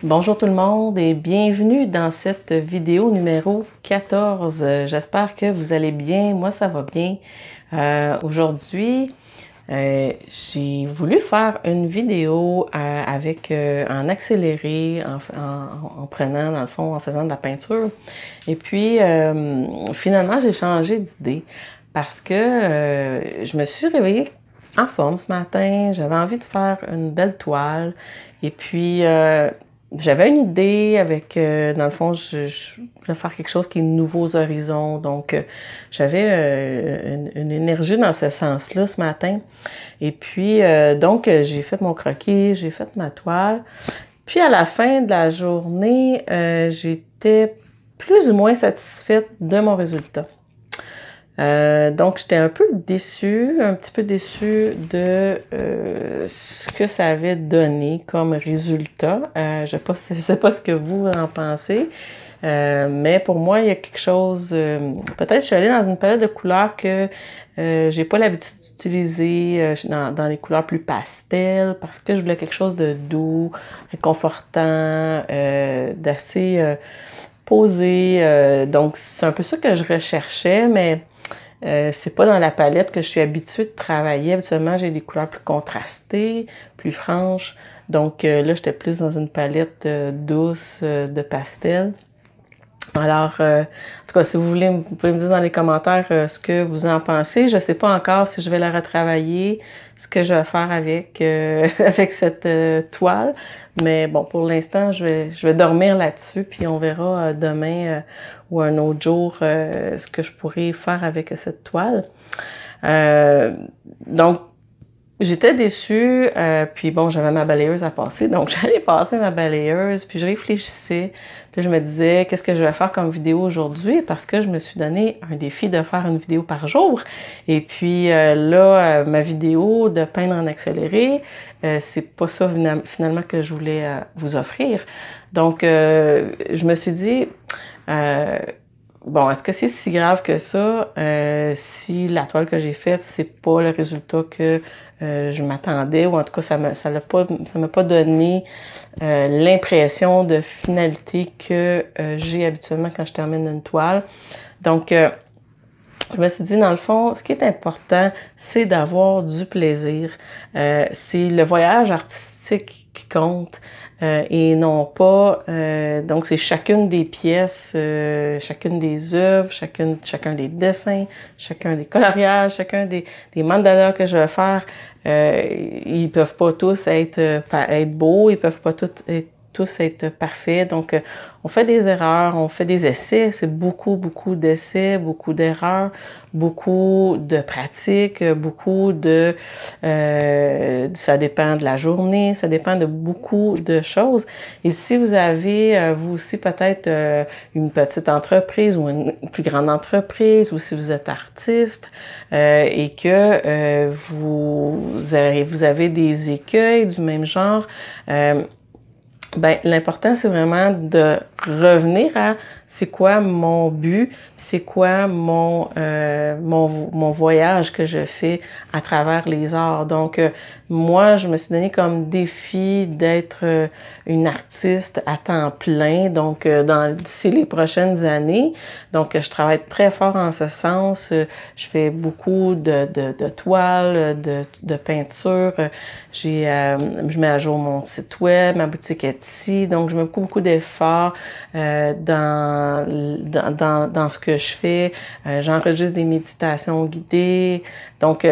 Bonjour tout le monde et bienvenue dans cette vidéo numéro 14. J'espère que vous allez bien. Moi, ça va bien. Aujourd'hui, j'ai voulu faire une vidéo en accéléré, en prenant, dans le fond, en faisant de la peinture. Et puis, finalement, j'ai changé d'idée parce que je me suis réveillée en forme ce matin. J'avais envie de faire une belle toile. Et puis, j'avais une idée avec, dans le fond, je voulais faire quelque chose qui est nouveaux horizons. Donc, j'avais une énergie dans ce sens-là ce matin. Et puis, donc, j'ai fait mon croquis, j'ai fait ma toile. Puis, à la fin de la journée, j'étais plus ou moins satisfaite de mon résultat. Donc, j'étais un peu déçue, un petit peu déçue de ce que ça avait donné comme résultat. Je ne sais pas ce que vous en pensez, mais pour moi, il y a quelque chose... peut-être je suis allée dans une palette de couleurs que j'ai pas l'habitude d'utiliser dans les couleurs plus pastel parce que je voulais quelque chose de doux, réconfortant, d'assez posé. Donc, c'est un peu ça que je recherchais, mais... c'est pas dans la palette que je suis habituée de travailler. Habituellement, j'ai des couleurs plus contrastées, plus franches. Donc là, j'étais plus dans une palette douce de pastel. Alors, en tout cas, si vous voulez, vous pouvez me dire dans les commentaires ce que vous en pensez. Je sais pas encore si je vais la retravailler, ce que je vais faire avec, avec cette toile. Mais bon, pour l'instant, je vais dormir là-dessus, puis on verra demain ou un autre jour ce que je pourrais faire avec cette toile. Donc, j'étais déçue, puis bon, j'avais ma balayeuse à passer, donc j'allais passer ma balayeuse, puis je réfléchissais, puis je me disais, qu'est-ce que je vais faire comme vidéo aujourd'hui, parce que je me suis donné un défi de faire une vidéo par jour, et puis là, ma vidéo de peindre en accéléré, c'est pas ça finalement que je voulais vous offrir. Donc, je me suis dit... bon, est-ce que c'est si grave que ça si la toile que j'ai faite, c'est pas le résultat que je m'attendais, ou en tout cas, ça m'a pas donné l'impression de finalité que j'ai habituellement quand je termine une toile. Donc, je me suis dit, dans le fond, ce qui est important, c'est d'avoir du plaisir. C'est le voyage artistique qui compte. Et non pas, donc c'est chacune des pièces, chacune des œuvres, chacun des dessins, chacun des coloriages, chacun des mandalas que je vais faire, ils peuvent pas tous être beaux, ils peuvent pas tous être parfaits. Donc, on fait des erreurs, on fait des essais. C'est beaucoup d'essais, beaucoup d'erreurs, beaucoup de pratiques, beaucoup de... ça dépend de la journée, ça dépend de beaucoup de choses. Et si vous avez, vous aussi, peut-être une petite entreprise ou une plus grande entreprise, ou si vous êtes artiste et que vous avez des écueils du même genre, ben, l'important, c'est vraiment de revenir à c'est quoi mon but, c'est quoi mon voyage que je fais à travers les arts. Donc, moi, je me suis donné comme défi d'être une artiste à temps plein, donc d'ici les prochaines années. Donc, je travaille très fort en ce sens. Je fais beaucoup de toiles, de peinture. Je mets à jour mon site web, ma boutique Etsy. Donc, je mets beaucoup d'efforts dans ce que je fais. J'enregistre des méditations guidées. Donc,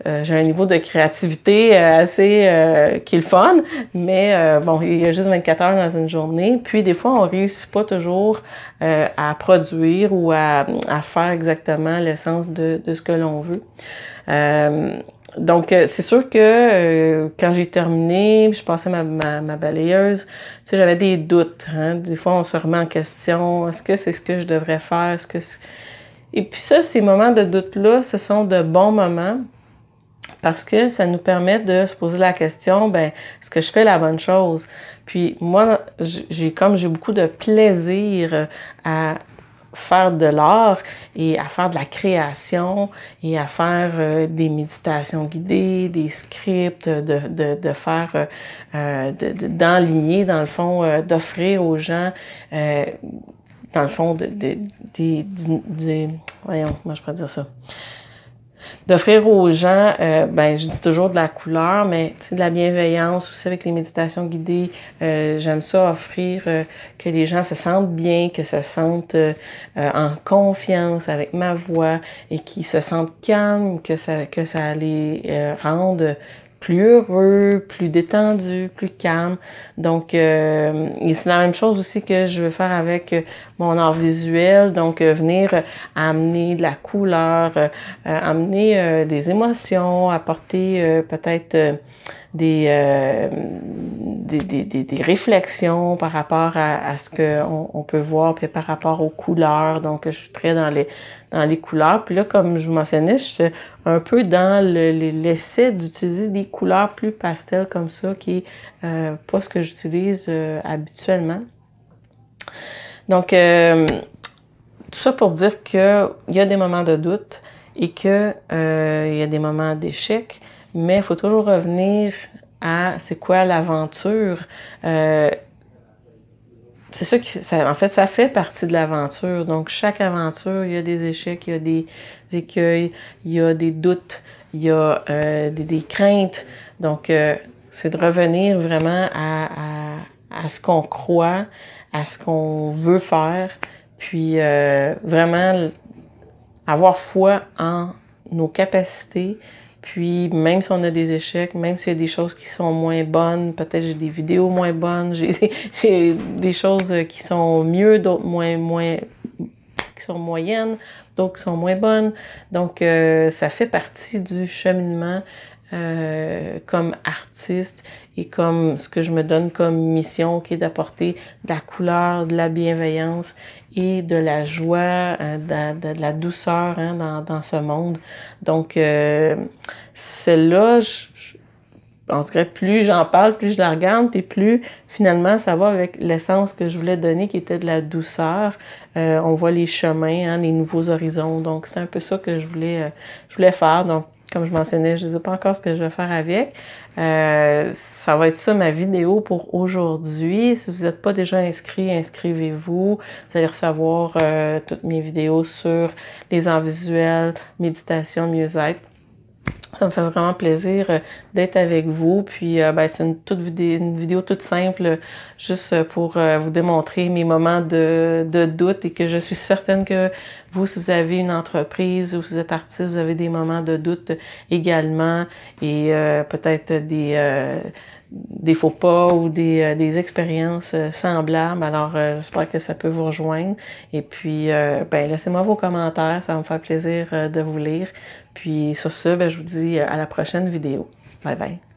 j'ai un niveau de créativité assez qui est le fun, mais bon, il y a juste 24 heures dans une journée. Puis, des fois, on réussit pas toujours à produire ou à faire exactement l'essence de ce que l'on veut. Donc, c'est sûr que quand j'ai terminé, je passais ma balayeuse, tu sais, j'avais des doutes. Hein? Des fois, on se remet en question. Est-ce que c'est ce que je devrais faire? Et puis ça, ces moments de doute-là, ce sont de bons moments parce que ça nous permet de se poser la question, ben, est-ce que je fais la bonne chose? Puis moi, j'ai beaucoup de plaisir à faire de l'art et à faire de la création et à faire des méditations guidées, des scripts, de faire, d'enligner, dans le fond, d'offrir aux gens, dans le fond, voyons, moi je pourrais dire ça. D'offrir aux gens, ben je dis toujours de la couleur, mais de la bienveillance aussi avec les méditations guidées. J'aime ça offrir que les gens se sentent bien, que se sentent en confiance avec ma voix et qu'ils se sentent calmes, que ça les rende plus heureux, plus détendu, plus calme. Donc, et c'est la même chose aussi que je veux faire avec mon art visuel. Donc, venir amener de la couleur, amener des émotions, apporter peut-être des réflexions par rapport à ce qu'on peut voir, puis par rapport aux couleurs. Donc, je suis très dans les couleurs. Puis là, comme je vous mentionnais, je suis un peu dans l'essai d'utiliser des couleurs plus pastel comme ça, qui est pas ce que j'utilise habituellement. Donc, tout ça pour dire qu'il y a des moments de doute et qu'il y a des moments d'échec, mais il faut toujours revenir à c'est quoi l'aventure. C'est ça qui, en fait, ça fait partie de l'aventure. Donc, chaque aventure, il y a des échecs, il y a des écueils, il y a des doutes, il y a des craintes. Donc, c'est de revenir vraiment à ce qu'on croit, à ce qu'on veut faire, puis vraiment avoir foi en nos capacités. Puis, même si on a des échecs, même s'il y a des choses qui sont moins bonnes, peut-être j'ai des vidéos moins bonnes, j'ai des choses qui sont mieux, d'autres qui sont moyennes, d'autres qui sont moins bonnes. Donc, ça fait partie du cheminement comme artiste et comme ce que je me donne comme mission, qui est d'apporter de la couleur, de la bienveillance et de la joie, de la douceur hein, dans ce monde. Donc, celle-là, en tout cas, plus j'en parle, plus je la regarde, puis plus finalement ça va avec l'essence que je voulais donner, qui était de la douceur. On voit les chemins, hein, les nouveaux horizons. Donc, c'est un peu ça que je voulais faire. Donc, comme je mentionnais, je ne sais pas encore ce que je vais faire avec. Ça va être ça ma vidéo pour aujourd'hui. Si vous n'êtes pas déjà inscrit, inscrivez-vous. Vous allez recevoir toutes mes vidéos sur les arts visuels, méditation, mieux-être. Ça me fait vraiment plaisir d'être avec vous. Puis, ben, c'est une vidéo toute simple, juste pour vous démontrer mes moments de doute et que je suis certaine que vous, si vous avez une entreprise ou vous êtes artiste, vous avez des moments de doute également et peut-être des faux pas ou des expériences semblables. Alors, j'espère que ça peut vous rejoindre. Et puis, ben, laissez-moi vos commentaires, ça va me faire plaisir de vous lire. Puis, sur ce, ben, je vous dis à la prochaine vidéo. Bye bye!